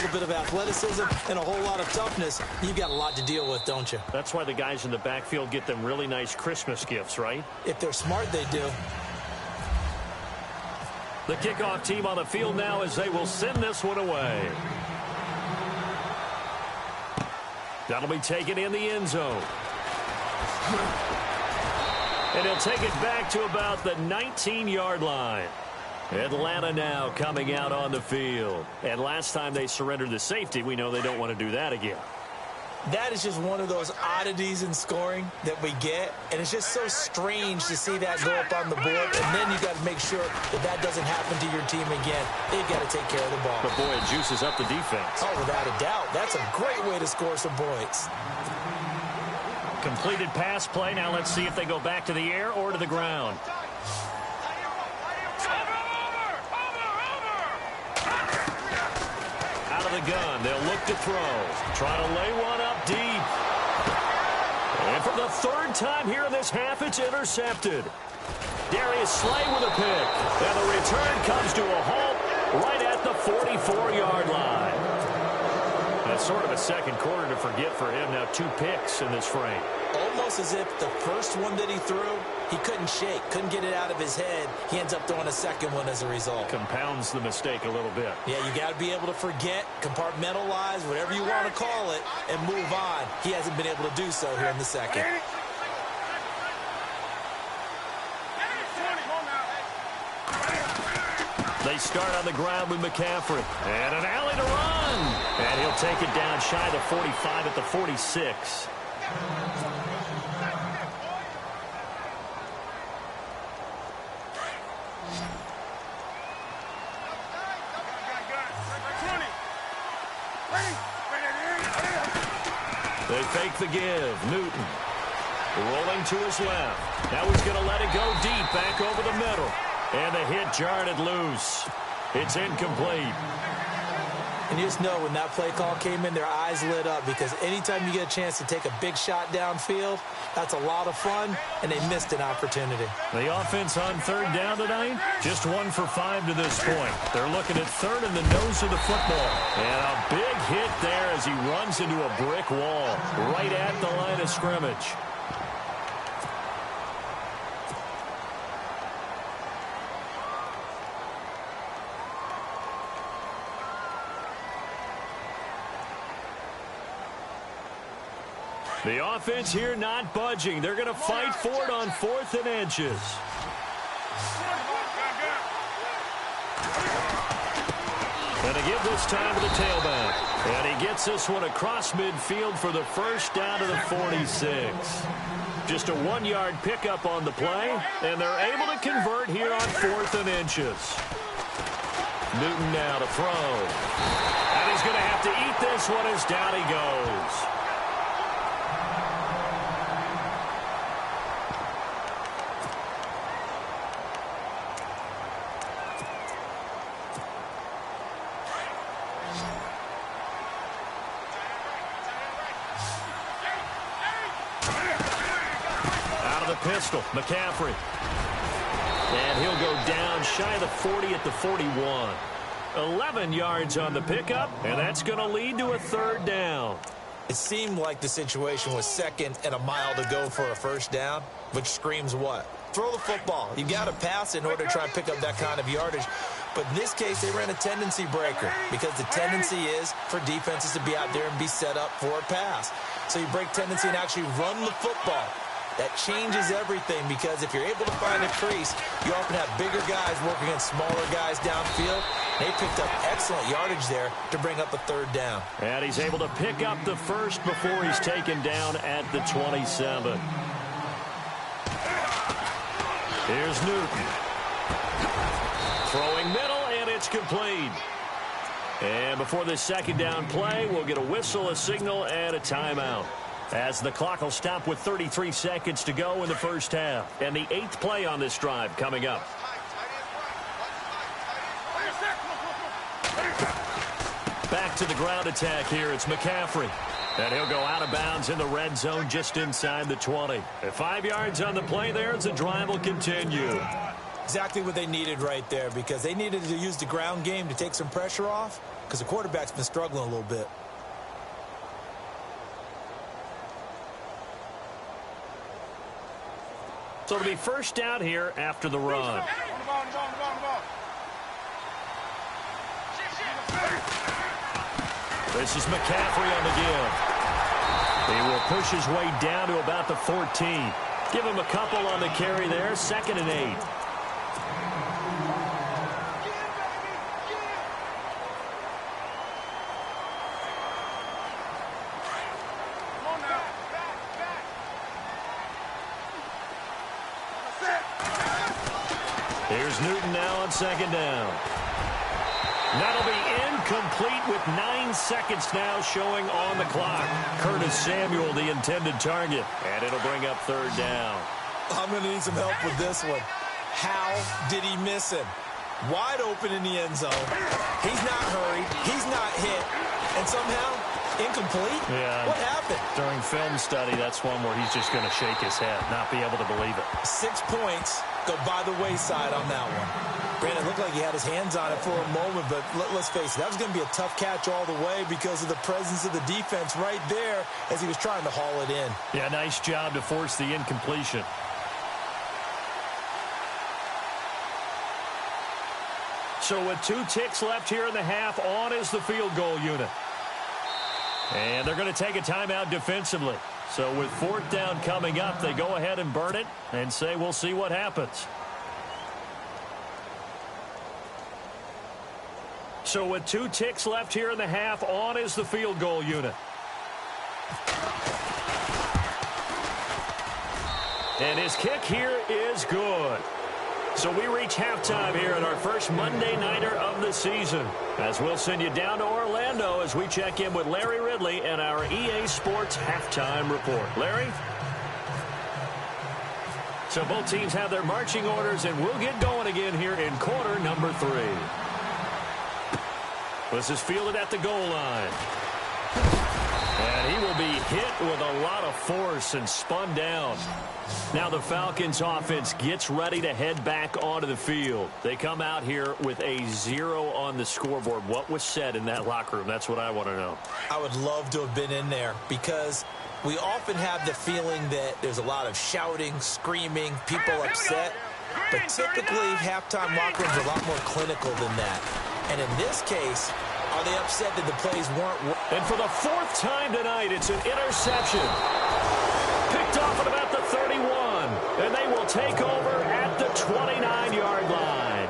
little bit of athleticism and a whole lot of toughness, you've got a lot to deal with, don't you? That's why the guys in the backfield get them really nice Christmas gifts, right? If they're smart, they do. The kickoff team on the field now as they will send this one away. That'll be taken in the end zone. And he'll take it back to about the 19-yard line. Atlanta now coming out on the field. And last time they surrendered the safety, we know they don't want to do that again. That is just one of those oddities in scoring that we get, and it's just so strange to see that go up on the board, and then you got to make sure that that doesn't happen to your team again. They've got to take care of the ball. But, boy, it juices up the defense. Oh, without a doubt. That's a great way to score some points. Completed pass play. Now let's see if they go back to the air or to the ground. Out of the gun, they'll look to throw. Try to lay one up deep. And for the third time here in this half, it's intercepted. Darius Slay with a pick. And the return comes to a halt right at the 44-yard line. That's sort of a second quarter to forget for him. Now 2 picks in this frame. Almost as if the first one that he threw, he couldn't shake, couldn't get it out of his head. He ends up throwing a second one as a result. Compounds the mistake a little bit. Yeah, you got to be able to forget, compartmentalize, whatever you want to call it, and move on. He hasn't been able to do so here in the second. They start on the ground with McCaffrey. And an alley to run. And he'll take it down shy of the 45 at the 46. They fake the give. Newton rolling to his left. Now he's going to let it go deep back over the middle. And the hit jarred it loose. It's incomplete. And you just know when that play call came in, their eyes lit up, because anytime you get a chance to take a big shot downfield, that's a lot of fun, and they missed an opportunity. The offense on third down tonight, just 1 for 5 to this point. They're looking at third in the nose of the football. And a big hit there as he runs into a brick wall right at the line of scrimmage. The offense here not budging. They're going to fight for it on 4th and inches. And they give this time to the tailback. And he gets this one across midfield for the first down to the 46. Just a 1-yard pickup on the play, and they're able to convert here on 4th and inches. Newton now to throw. And he's going to have to eat this one as down he goes. Pistol, McCaffrey. And he'll go down shy of the 40 at the 41. 11 yards on the pickup, and that's going to lead to a third down. It seemed like the situation was 2nd and a mile to go for a first down, which screams what? Throw the football. You got to pass in order to try and pick up that kind of yardage. But in this case, they ran a tendency breaker, because the tendency is for defenses to be out there and be set up for a pass. So you break tendency and actually run the football. That changes everything, because if you're able to find a crease, you often have bigger guys working against smaller guys downfield. They picked up excellent yardage there to bring up a third down. And he's able to pick up the first before he's taken down at the 27. Here's Newton. Throwing middle, and it's complete. And before this second down play, we'll get a whistle, a signal, and a timeout, as the clock will stop with 33 seconds to go in the first half. And the 8th play on this drive coming up. Back to the ground attack here. It's McCaffrey. And he'll go out of bounds in the red zone just inside the 20. At 5 yards on the play there as the drive will continue. Exactly what they needed right there, because they needed to use the ground game to take some pressure off. because the quarterback's been struggling a little bit. So it'll be first down here after the run. This is McCaffrey on the give. He will push his way down to about the 14. Give him a couple on the carry there, 2nd and 8. Here's Newton now on 2nd down. That'll be incomplete with 9 seconds now showing on the clock. Curtis Samuel, the intended target. And it'll bring up 3rd down. I'm going to need some help with this one. How did he miss him? Wide open in the end zone. He's not hurried. He's not hit. And somehow, incomplete? Yeah. What happened? During film study, that's one where he's just going to shake his head, not be able to believe it. 6 points go by the wayside on that one. Brandon, it looked like he had his hands on it for a moment, but let's face it, that was going to be a tough catch all the way because of the presence of the defense right there as he was trying to haul it in. Yeah, nice job to force the incompletion. So with 2 ticks left here in the half, on is the field goal unit. And they're going to take a timeout defensively. So with 4th down coming up, they go ahead and burn it and say we'll see what happens. So with 2 ticks left here in the half, on is the field goal unit. And his kick here is good. So we reach halftime here in our first Monday Nighter of the season. As we'll send you down to Orlando as we check in with Larry Ridley and our EA Sports Halftime Report. Larry? So both teams have their marching orders, and we'll get going again here in quarter number 3. This is fielded at the goal line. And he will be hit with a lot of force and spun down. Now the Falcons offense gets ready to head back onto the field. They come out here with a 0 on the scoreboard. What was said in that locker room? That's what I want to know. I would love to have been in there because we often have the feeling that there's a lot of shouting, screaming, people upset. But typically halftime locker rooms are a lot more clinical than that. And in this case, are they upset that the plays weren't working? And for the 4th time tonight, it's an interception. Picked off at about the 31. And they will take over at the 29-yard line.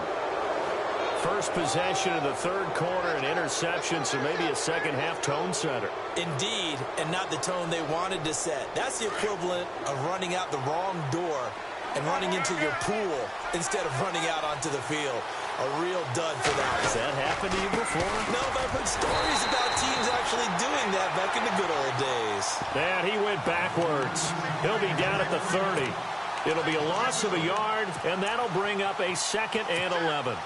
First possession of the 3rd quarter, an interception, so maybe a second-half tone setter. Indeed, and not the tone they wanted to set. That's the equivalent of running out the wrong door and running into your pool instead of running out onto the field. A real dud for that. Has that happened to you before? No, but I've heard stories about teams actually doing that back in the good old days. And he went backwards. He'll be down at the 30. It'll be a loss of a yard, and that'll bring up a 2nd and 11.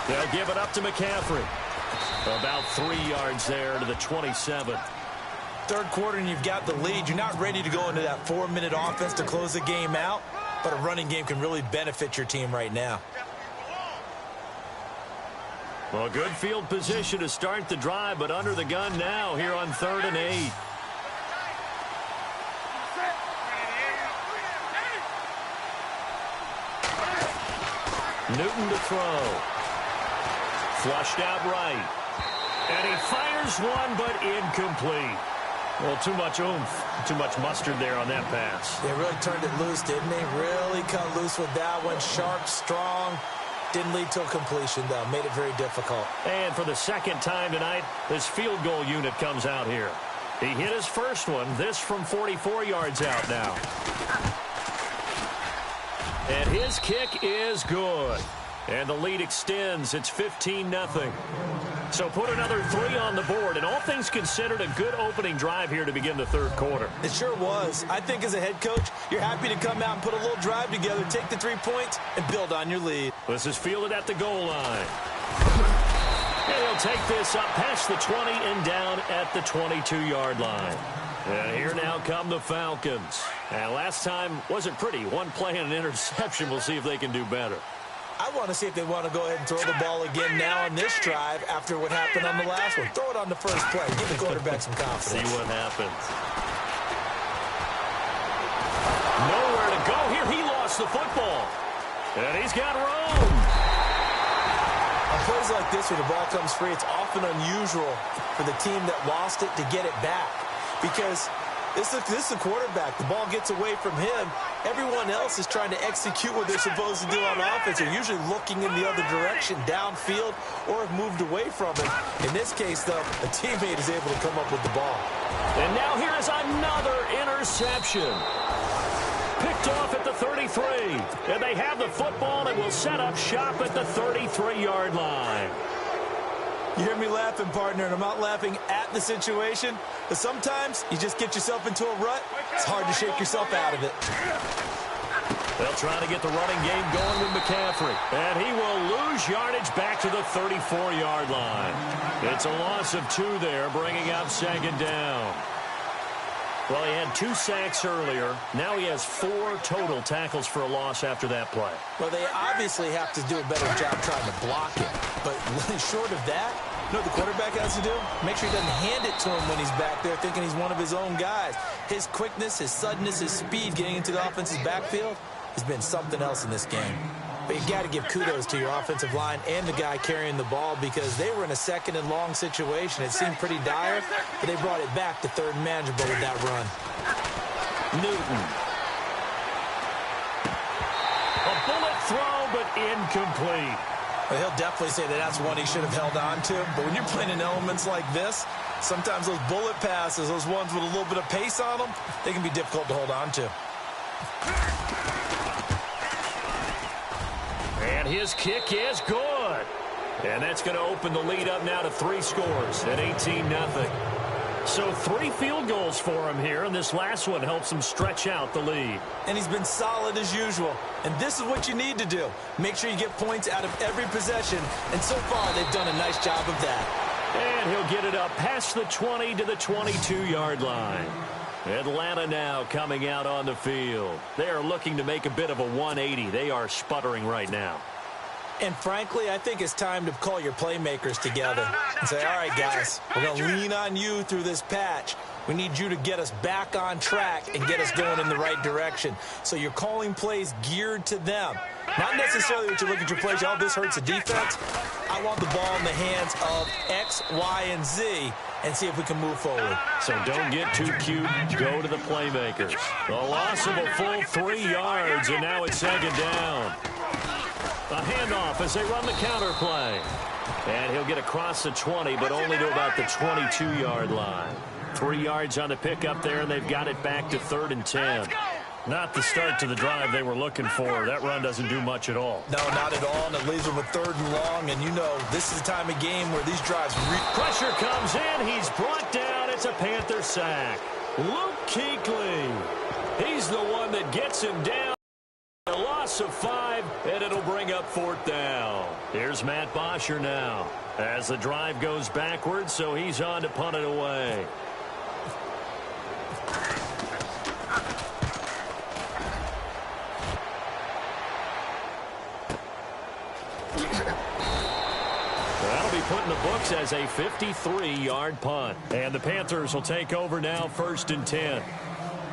They'll give it up to McCaffrey. About 3 yards there to the 27. 3rd quarter and you've got the lead. You're not ready to go into that 4-minute offense to close the game out, but a running game can really benefit your team right now. Well, good field position to start the drive, but under the gun now here on 3rd and 8. Newton to throw. Flushed out right. And he fires one, but incomplete. Well, too much oomph, too much mustard there on that pass. They really turned it loose, didn't they? Really cut loose with that one. Sharp, strong. Didn't lead to a completion, though. Made it very difficult. And for the 2nd time tonight, this field goal unit comes out here. He hit his first one. This from 44 yards out now. And his kick is good. And the lead extends. It's 15-0. So put another 3 on the board, and all things considered, a good opening drive here to begin the third quarter. It sure was. I think as a head coach, you're happy to come out and put a little drive together, take the 3 points, and build on your lead. This is fielded at the goal line. And he'll take this up past the 20 and down at the 22-yard line. And here now come the Falcons. And last time wasn't pretty. One play and an interception. We'll see if they can do better. I want to see if they want to go ahead and throw the ball again now on this drive after what happened on the last one. Throw it on the first play. Give the quarterback some confidence. See what happens. Nowhere to go here. He lost the football. And he's got room. On plays like this where the ball comes free, it's often unusual for the team that lost it to get it back. Because this is the quarterback. The ball gets away from him. Everyone else is trying to execute what they're supposed to do on offense. They're usually looking in the other direction, downfield, or have moved away from it. In this case, though, a teammate is able to come up with the ball. And now here is another interception. Picked off at the 33. And they have the football and will set up shop at the 33-yard line. You hear me laughing, partner, and I'm not laughing at the situation, but sometimes you just get yourself into a rut. It's hard to shake yourself out of it. They'll try to get the running game going with McCaffrey. And he will lose yardage back to the 34-yard line. It's a loss of 2 there, bringing up second down. Well, he had 2 sacks earlier. Now he has 4 total tackles for a loss after that play. Well, they obviously have to do a better job trying to block it. But short of that, you know what the quarterback has to do? Make sure he doesn't hand it to him when he's back there thinking he's one of his own guys. His quickness, his suddenness, his speed getting into the offense's backfield has been something else in this game. But you got to give kudos to your offensive line and the guy carrying the ball because they were in a second and long situation. It seemed pretty dire, but they brought it back to third and manageable with that run. Newton. A bullet throw, but incomplete. Well, he'll definitely say that that's one he should have held on to. But when you're playing in elements like this, sometimes those bullet passes, those ones with a little bit of pace on them, they can be difficult to hold on to. And his kick is good. And that's going to open the lead up now to 3 scores at 18-0. So 3 field goals for him here, and this last one helps him stretch out the lead. And he's been solid as usual. And this is what you need to do. Make sure you get points out of every possession. And so far, they've done a nice job of that. And he'll get it up past the 20 to the 22-yard line. Atlanta now coming out on the field. They are looking to make a bit of a 180. They are sputtering right now. And frankly, I think it's time to call your playmakers together and say, all right, guys, we're going to lean on you through this patch. We need you to get us back on track and get us going in the right direction. So you're calling plays geared to them. Not necessarily that you look at your plays, oh, this hurts the defense. I want the ball in the hands of X, Y, and Z and see if we can move forward. So don't get too cute. Go to the playmakers. The loss of a full 3 yards, and now it's second down. A handoff as they run the counter play. And he'll get across the 20, but only to about the 22-yard line. 3 yards on the pickup there, and they've got it back to 3rd and 10. Not the start to the drive they were looking for. That run doesn't do much at all. No, not at all, and it leaves them with 3rd and long. And you know, this is the time of game where these drives... Pressure comes in. He's brought down. It's a Panther sack. Luke Kuechly. He's the one that gets him down. A loss of 5, and it'll bring up 4th down. Here's Matt Bosher now as the drive goes backwards, so he's on to punt it away. That'll be put in the books as a 53-yard punt. And the Panthers will take over now, 1st and 10.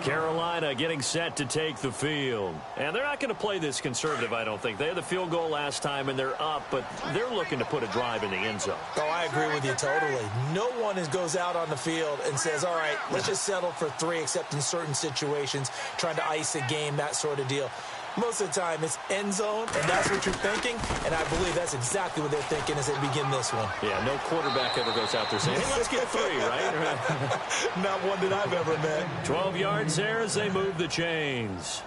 Carolina getting set to take the field. And they're not going to play this conservative, I don't think. They had the field goal last time, and they're up, but they're looking to put a drive in the end zone. Oh, I agree with you totally. No one goes out on the field and says, all right, let's just settle for 3, except in certain situations, trying to ice a game, that sort of deal. Most of the time, it's end zone, and that's what you're thinking, and I believe that's exactly what they're thinking as they begin this one. Yeah, no quarterback ever goes out there saying, hey, let's get 3, right? Not one that I've ever met. 12 yards there as they move the chains.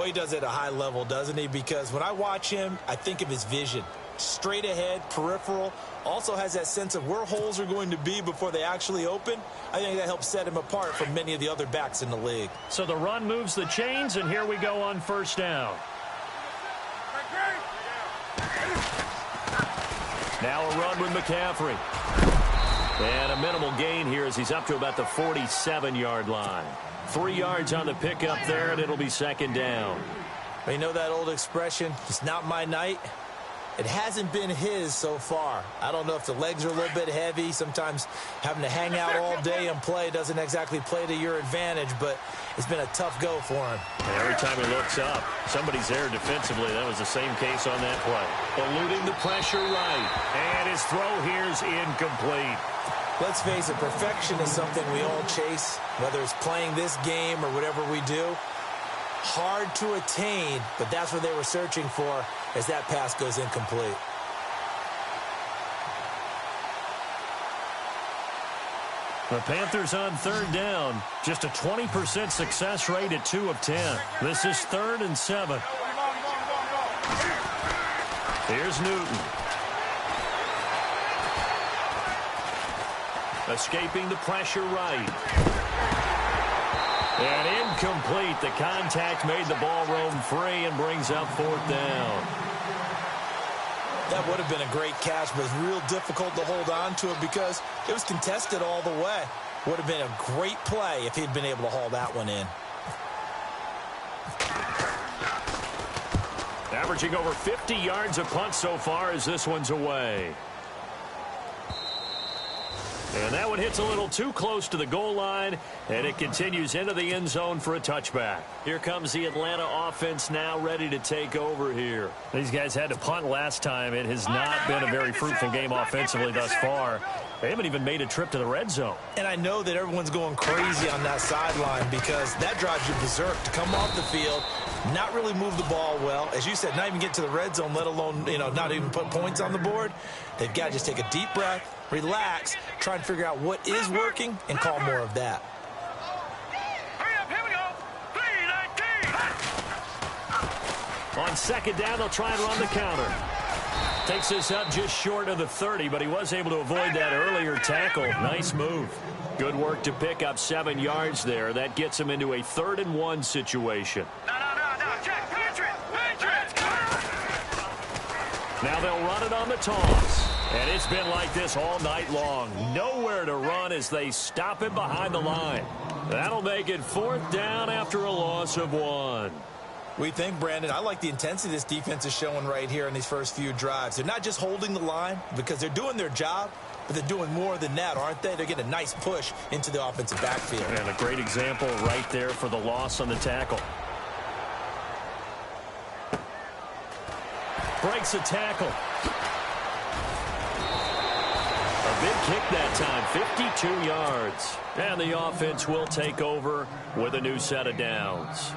Well, he does it at a high level, doesn't he? Because when I watch him, I think of his vision. Straight ahead, peripheral, also has that sense of where holes are going to be before they actually open. I think that helps set him apart from many of the other backs in the league. So the run moves the chains, and here we go on first down. Now a run with McCaffrey. And a minimal gain here as he's up to about the 47-yard line. 3 yards on the pickup there, and it'll be second down. You know that old expression, it's not my night? It hasn't been his so far. I don't know if the legs are a little bit heavy. Sometimes having to hang out all day and play doesn't exactly play to your advantage, but it's been a tough go for him. And every time he looks up, somebody's there defensively. That was the same case on that play. Eluding the pressure right. And his throw here's incomplete. Let's face it, perfection is something we all chase, whether it's playing this game or whatever we do. Hard to attain, but that's what they were searching for as that pass goes incomplete. The Panthers on third down. Just a 20% success rate at 2 of 10. This is 3rd and 7. Here's Newton. Escaping the pressure right. And incomplete. The contact made the ball roam free and brings up 4th down. That would have been a great catch, but it's real difficult to hold on to it because it was contested all the way. Would have been a great play if he'd been able to haul that one in. Averaging over 50 yards a punt so far as this one's away. And that one hits a little too close to the goal line, and it continues into the end zone for a touchback. Here comes the Atlanta offense now ready to take over here. These guys had to punt last time. It has not been a very fruitful game offensively thus far. They haven't even made a trip to the red zone. And I know that everyone's going crazy on that sideline because that drives you berserk to come off the field, not really move the ball well. As you said, not even get to the red zone, let alone, not even put points on the board. They've got to just take a deep breath, relax, try and figure out what is working, and call more of that. On second down, they'll try and run the counter. Takes this up just short of the 30, but he was able to avoid that earlier tackle. Nice move. Good work to pick up 7 yards there. That gets him into a 3rd and 1 situation. Now they'll run it on the toss. And it's been like this all night long. Nowhere to run as they stop him behind the line. That'll make it 4th down after a loss of 1. We think, Brandon, I like the intensity this defense is showing right here in these first few drives. They're not just holding the line because they're doing their job, but they're doing more than that, aren't they? They're getting a nice push into the offensive backfield. And a great example right there for the loss on the tackle. Breaks a tackle. A big kick that time, 52 yards. And the offense will take over with a new set of downs.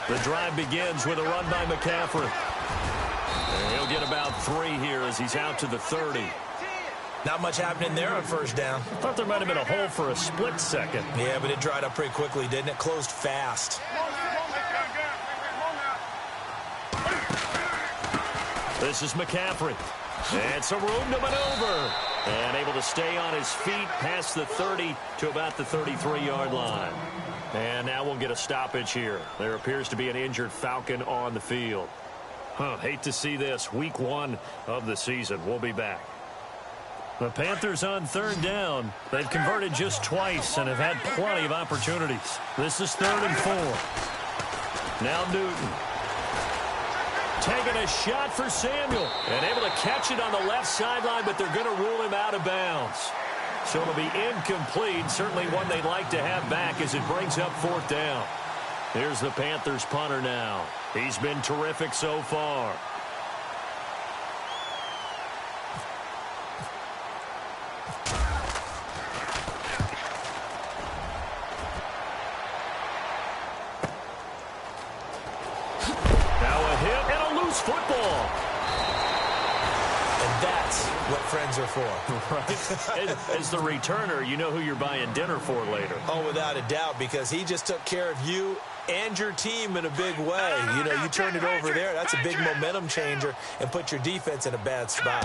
The drive begins with a run by McCaffrey. And he'll get about 3 here as he's out to the 30. Not much happening there on first down. Thought there might have been a hole for a split second. Yeah, but it dried up pretty quickly, didn't it? Closed fast. This is McCaffrey. And some room to maneuver. And able to stay on his feet past the 30 to about the 33-yard line. And now we'll get a stoppage here. There appears to be an injured Falcon on the field. Hate to see this. Week 1 of the season. We'll be back. The Panthers on third down. They've converted just twice and have had plenty of opportunities. This is 3rd and 4. Now Newton. Taking a shot for Samuel. And able to catch it on the left sideline, but they're going to rule him out of bounds. So it'll be incomplete. Certainly one they'd like to have back as it brings up 4th down. Here's the Panthers punter now. He's been terrific so far. loose football. And that's what friends are for. Right. As the returner, you know who you're buying dinner for later. Oh, without a doubt, because he just took care of you and your team in a big way. You know, you turn it over there, that's a big momentum changer and put your defense in a bad spot.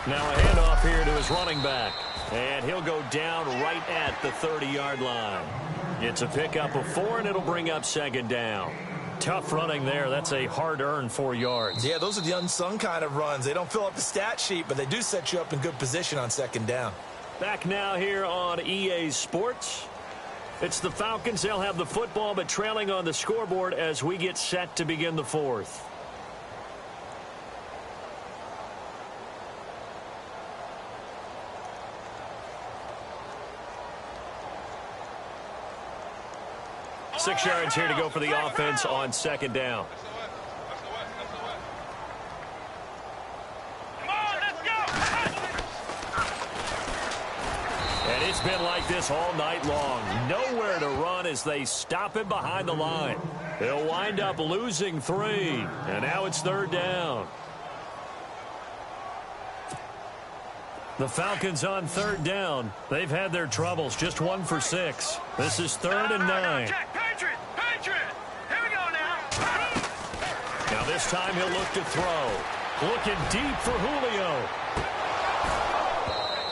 Now a handoff here to his running back. And he'll go down right at the 30-yard line. It's a pickup of 4, and it'll bring up second down. Tough running there. That's a hard-earned 4 yards. Yeah, those are the unsung kind of runs. They don't fill up the stat sheet, but they do set you up in good position on second down. Back now here on EA Sports. It's the Falcons. They'll have the football, but trailing on the scoreboard as we get set to begin the fourth. Six yards here to go for the offense on second down. And it's been like this all night long. Nowhere to run as they stop him behind the line. They'll wind up losing 3. And now it's third down. The Falcons on third down. They've had their troubles. Just 1 for 6. This is 3rd and 9. Patriot! Here we go now. Now this time he'll look to throw. Looking deep for Julio.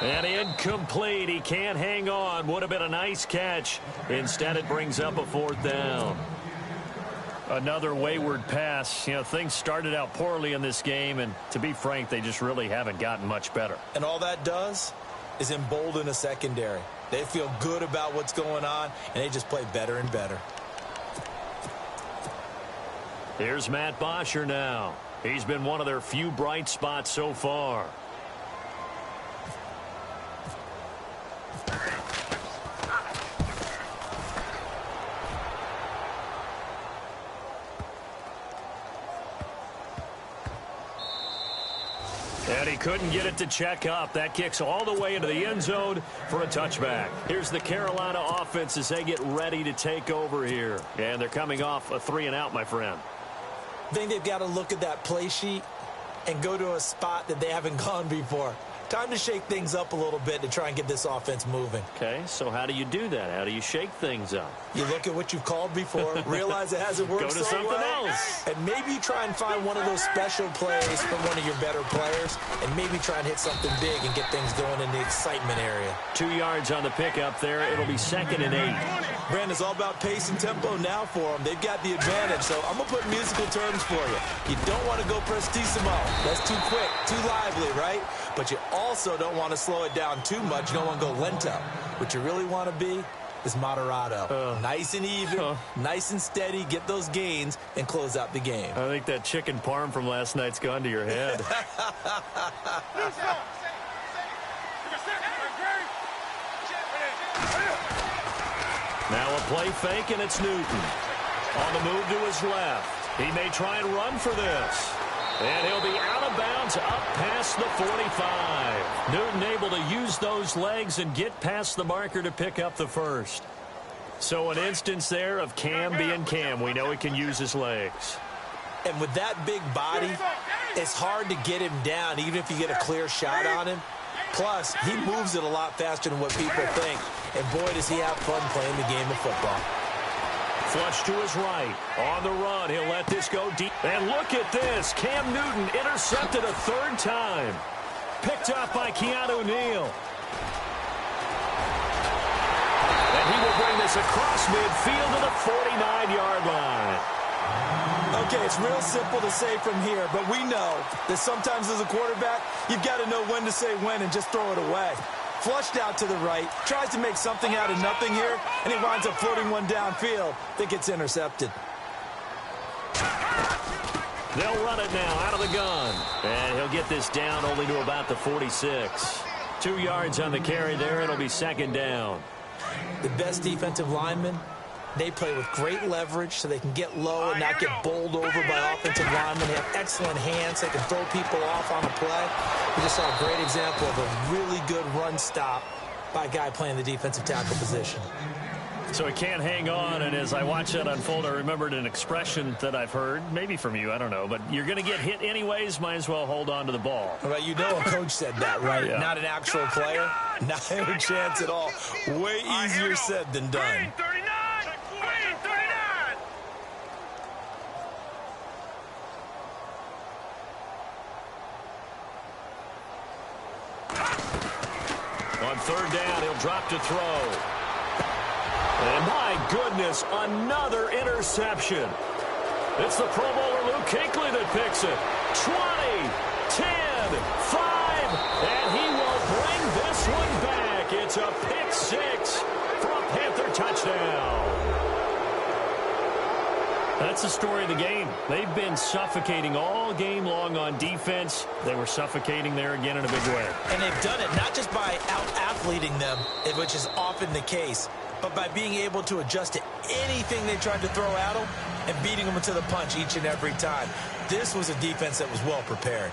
And incomplete. He can't hang on. Would have been a nice catch. Instead, it brings up a 4th down. Another wayward pass. You know, things started out poorly in this game, and to be frank, they just really haven't gotten much better. And all that does is embolden a secondary. They feel good about what's going on, and they just play better and better. Here's Matt Bosher now. He's been one of their few bright spots so far. And he couldn't get it to check up. That kicks all the way into the end zone for a touchback. Here's the Carolina offense as they get ready to take over here. And they're coming off a 3-and-out, my friend. I think they've got to look at that play sheet and go to a spot that they haven't gone before. Time to shake things up a little bit to try and get this offense moving. Okay, so how do you do that? How do you shake things up? You look at what you've called before, realize it hasn't worked Go to so something well, else. and maybe you try and find one of those special plays from one of your better players, and maybe try and hit something big and get things going in the excitement area. 2 yards on the pickup there. It'll be 2nd and 8. Brandon, it's all about pace and tempo now for them. They've got the advantage, so I'm going to put musical terms for you. You don't want to go prestissimo. That's too quick, too lively, right? But you also don't want to slow it down too much. You don't want to go lento. What you really want to be is moderato. Nice and even, nice and steady, get those gains, and close out the game. I think that chicken parm from last night's gone to your head. Now a play fake, and it's Newton. On the move to his left. He may try and run for this. And he'll be out of bounds up past the 45. Newton able to use those legs and get past the marker to pick up the first. So an instance there of Cam being Cam. We know he can use his legs. And with that big body, it's hard to get him down, even if you get a clear shot on him. Plus, he moves it a lot faster than what people think. And boy, does he have fun playing the game of football. Flush to his right. On the run, he'll let this go deep. And look at this. Cam Newton intercepted a 3rd time. Picked up by Keanu Neal. And he will bring this across midfield to the 49-yard line. Okay, it's real simple to say from here, but we know that sometimes as a quarterback, you've got to know when to say when and just throw it away. Flushed out to the right, tries to make something out of nothing here, and he winds up floating one downfield that gets intercepted. They'll run it now out of the gun. And he'll get this down only to about the 46. 2 yards on the carry there. It'll be 2nd down. The best defensive linemen, they play with great leverage so they can get low and not get bowled over by offensive linemen. They have excellent hands. They can throw people off on a play. We just saw a great example of a really good run stop by a guy playing the defensive tackle position. So he can't hang on, and as I watch that unfold, I remembered an expression that I've heard, maybe from you, I don't know, but you're going to get hit anyways, might as well hold on to the ball. Well, you know a coach said that, right? Yeah. Not an actual player. Not a chance at all. Way easier said than done. On third down, he'll drop to throw. And my goodness, another interception. It's the Pro Bowler Luke Kuechly that picks it. 20, 10, 5, and he will bring this one back. It's a pick six for a Panther touchdown. That's the story of the game. They've been suffocating all game long on defense. They were suffocating there again in a big way. And they've done it not just by out-athleting them, which is often the case, but by being able to adjust to anything they tried to throw at them and beating them to the punch each and every time. This was a defense that was well prepared.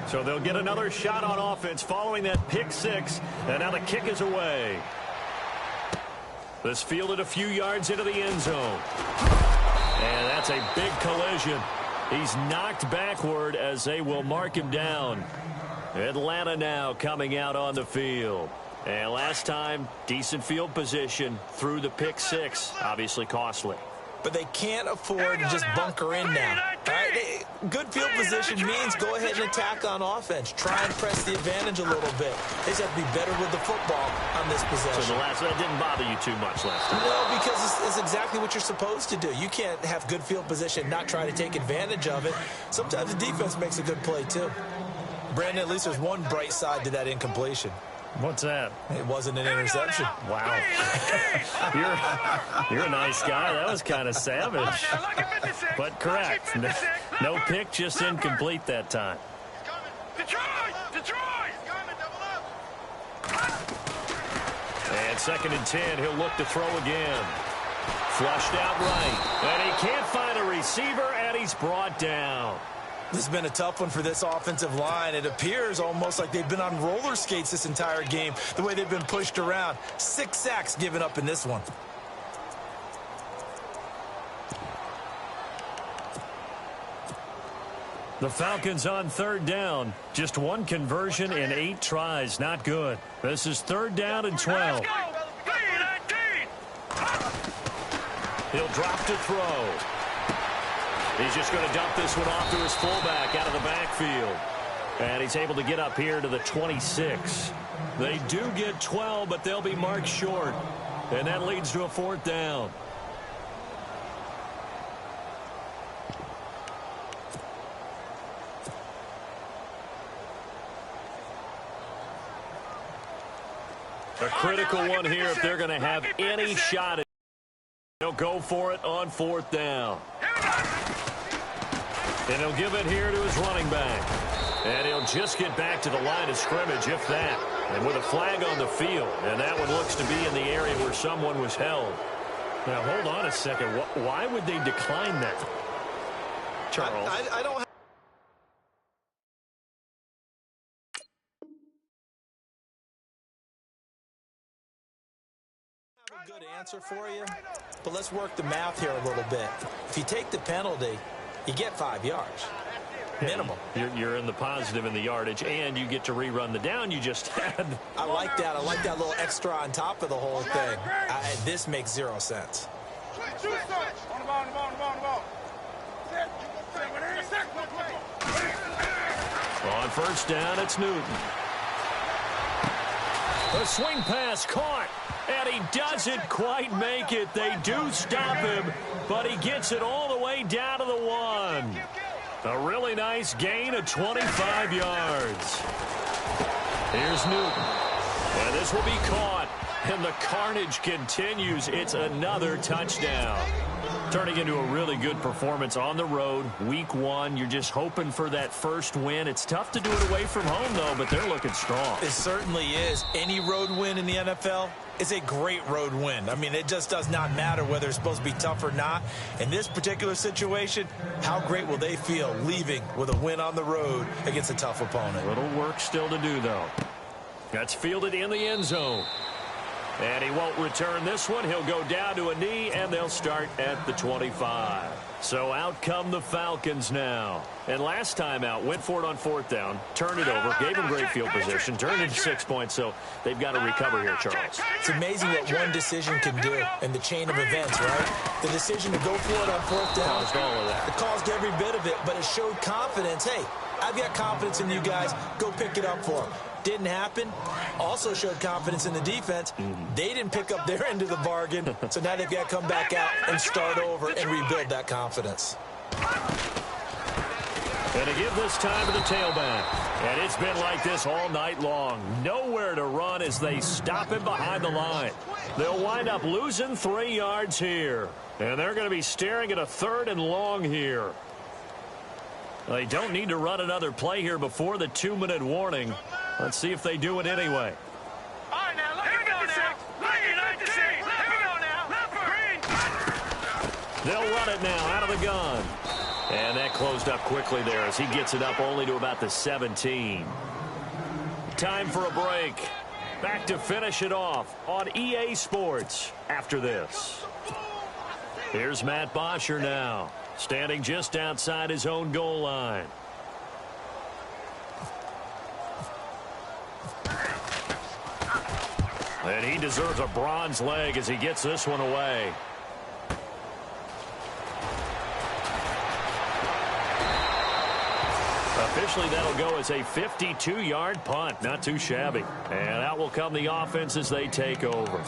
So they'll get another shot on offense following that pick six, and now the kick is away. This fielded a few yards into the end zone. And that's a big collision. He's knocked backward as they will mark him down. Atlanta now coming out on the field. And last time, decent field position through the pick six. Obviously costly. But they can't afford to just bunker in now. Right? Good field position means go ahead and attack on offense. Try and press the advantage a little bit. They just have to be better with the football on this possession. So that didn't bother you too much last time? No, because it's exactly what you're supposed to do. You can't have good field position, not try to take advantage of it. Sometimes the defense makes a good play, too. Brandon, at least there's one bright side to that incompletion. What's that? It wasn't an interception. Wow. You're a nice guy. That was kind of savage. But correct. No pick, just incomplete that time. And 2nd and 10, he'll look to throw again. Flushed out right. And he can't find a receiver, and he's brought down. This has been a tough one for this offensive line. It appears almost like they've been on roller skates this entire game, the way they've been pushed around. 6 sacks given up in this one. The Falcons on 3rd down. Just one conversion in 8 tries. Not good. This is 3rd down and 12. He'll drop to throw. He's just going to dump this one off to his fullback out of the backfield. And he's able to get up here to the 26. They do get 12, but they'll be marked short. And that leads to a 4th down. A critical one here if they're going to have any shot. They'll go for it on 4th down. And he'll give it here to his running back. And he'll just get back to the line of scrimmage, if that. And with a flag on the field. And that one looks to be in the area where someone was held. Now, hold on a second. Why would they decline that? Charles. I don't have a good answer for you, but let's work the math here a little bit. If you take the penalty, you get 5 yards. Minimum. You're in the positive in the yardage, and you get to rerun the down you just had. I like that. I like that little extra on top of the whole thing. This makes 0 sense. On 1st down, it's Newton. A swing pass caught, and he doesn't quite make it. They do stop him, but he gets it all the way down to the 1. A really nice gain of 25 yards. Here's Newton. And this will be caught, and the carnage continues. It's another touchdown. Turning into a really good performance on the road. Week 1, you're just hoping for that first win. It's tough to do it away from home, though, but they're looking strong. It certainly is. Any road win in the NFL is a great road win. I mean, it just does not matter whether it's supposed to be tough or not. In this particular situation, how great will they feel leaving with a win on the road against a tough opponent? Little work still to do, though. That's fielded in the end zone. And he won't return this one. He'll go down to a knee, and they'll start at the 25. So out come the Falcons now. And last time out, went for it on fourth down, turned it over, gave him great field position, turned into 6 points, so they've got to recover here, Charles. It's amazing what one decision can do in the chain of events, right? The decision to go for it on fourth down. Caused all of that. It caused every bit of it, but it showed confidence. Hey, I've got confidence in you guys. Go pick it up for them. Didn't happen. Also showed confidence in the defense. They didn't pick up their end of the bargain, so now they've got to come back out and start over and rebuild that confidence. And to give this time to the tailback. And it's been like this all night long. Nowhere to run as they stop him behind the line. They'll wind up losing 3 yards here. And they're going to be staring at a 3rd and long here. They don't need to run another play here before the 2-minute warning. Let's see if they do it anyway. All right, now, here we go now. Here we go now. They'll run it now out of the gun. And that closed up quickly there as he gets it up only to about the 17. Time for a break. Back to finish it off on EA Sports after this. Here's Matt Bosher now, standing just outside his own goal line. And he deserves a bronze leg as he gets this one away. Officially, that'll go as a 52-yard punt. Not too shabby. And out will come the offense as they take over.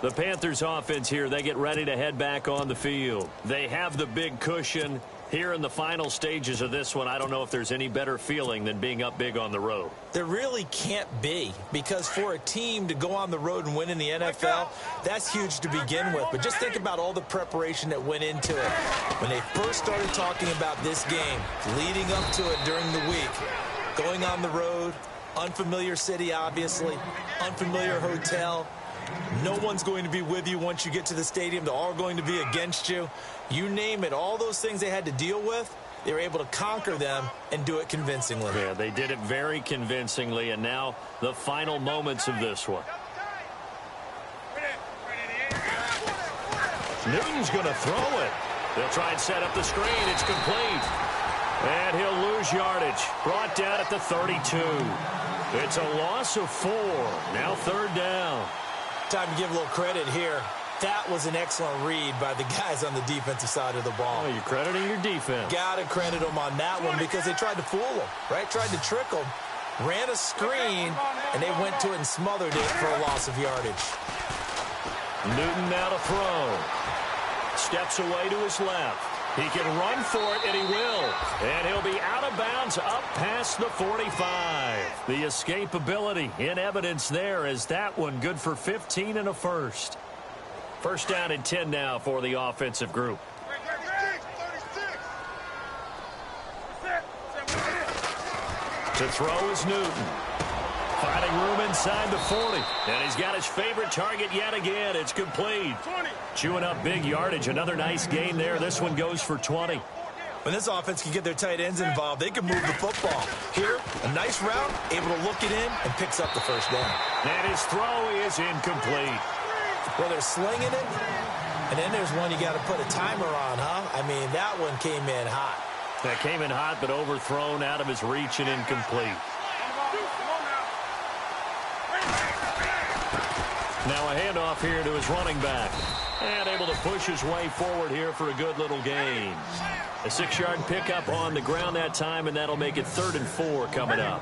The Panthers offense here, they get ready to head back on the field. They have the big cushion. Here in the final stages of this one, I don't know if there's any better feeling than being up big on the road. There really can't be, because for a team to go on the road and win in the NFL, that's huge to begin with. But just think about all the preparation that went into it. When they first started talking about this game, leading up to it during the week, going on the road, unfamiliar city, obviously, unfamiliar hotel. No one's going to be with you once you get to the stadium. They're all going to be against you. You name it, all those things they had to deal with, they were able to conquer them and do it convincingly. Yeah, they did it very convincingly, and now the final moments of this one. Newton's going to throw it. They'll try and set up the screen. It's complete. And he'll lose yardage. Brought down at the 32. It's a loss of 4. Now 3rd down. Time to give a little credit here. That was an excellent read by the guys on the defensive side of the ball. Oh, you're crediting your defense. Got to credit them on that one because they tried to fool them, right? Tried to trick them, ran a screen, and they went to it and smothered it for a loss of yardage. Newton now to throw. Steps away to his left. He can run for it, and he will. And he'll be out of bounds up past the 45. The escapability in evidence there as that one good for 15 and a first. First down and 10 now for the offensive group. To throw is Newton. Finding room inside the 40. And he's got his favorite target yet again. It's complete. Chewing up big yardage. Another nice gain there. This one goes for 20. When this offense can get their tight ends involved, they can move the football. Here, a nice route, able to look it in, and picks up the first down. And his throw is incomplete. Well, they're slinging it, and then there's one you got to put a timer on, huh? I mean, that one came in hot. That came in hot, but overthrown out of his reach and incomplete. Now a handoff here to his running back. And able to push his way forward here for a good little gain. A 6-yard pickup on the ground that time, and that'll make it 3rd and 4 coming up.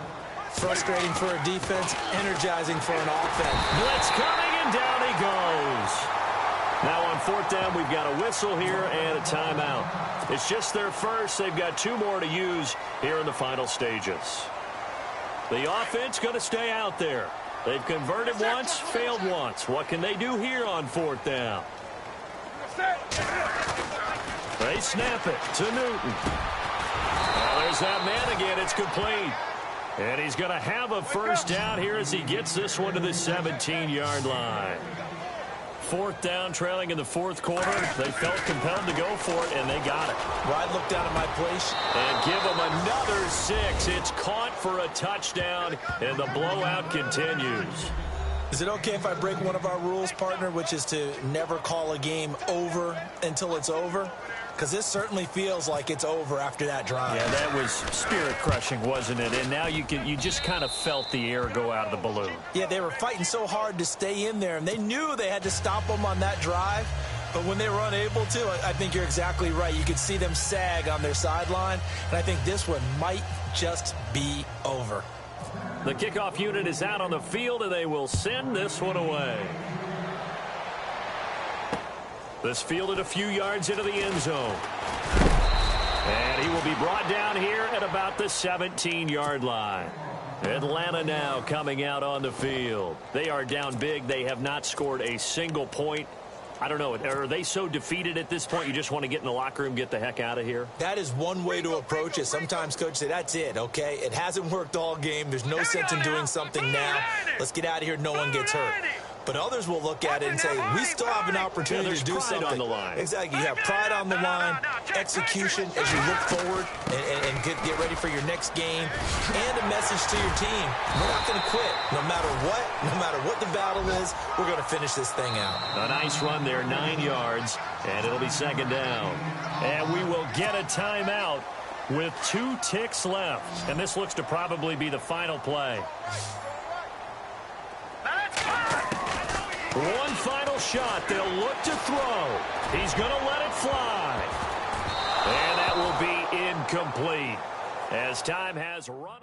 Frustrating for a defense, energizing for an offense. Blitz coming, and down he goes. Now on 4th down, we've got a whistle here and a timeout. It's just their first. They've got 2 more to use here in the final stages. The offense going to stay out there. They've converted once, failed once. What can they do here on 4th down? They snap it to Newton. Well, there's that man again. It's complete. And he's going to have a first down here as he gets this one to the 17-yard line. 4th down, trailing in the 4th quarter. They felt compelled to go for it, and they got it. Well, I look down at my place. And give them another 6. It's caught for a touchdown, and the blowout continues. Is it okay if I break one of our rules, partner, which is to never call a game over until it's over? Because this certainly feels like it's over after that drive. Yeah, that was spirit-crushing, wasn't it? And now you just kind of felt the air go out of the balloon. Yeah, they were fighting so hard to stay in there, and they knew they had to stop them on that drive. But when they were unable to, I think you're exactly right. You could see them sag on their sideline, and I think this one might just be over. The kickoff unit is out on the field, and they will send this one away. This fielded a few yards into the end zone. And he will be brought down here at about the 17-yard line. Atlanta now coming out on the field. They are down big. They have not scored a single point. I don't know. Are they so defeated at this point you just want to get in the locker room, get the heck out of here? That is one way to approach it. Sometimes coaches say, that's it, okay? It hasn't worked all game. There's no sense in doing something now. Let's get out of here. No one gets hurt. But others will look at it and say, we still have an opportunity to do something. On the line. Exactly. You have pride on the line, execution as you look forward and get ready for your next game, and a message to your team. We're not going to quit. No matter what the battle is, we're going to finish this thing out. A nice run there, 9 yards, and it'll be second down. And we will get a timeout with 2 ticks left. And this looks to probably be the final play. One final shot. They'll look to throw. He's going to let it fly. And that will be incomplete as time has run out.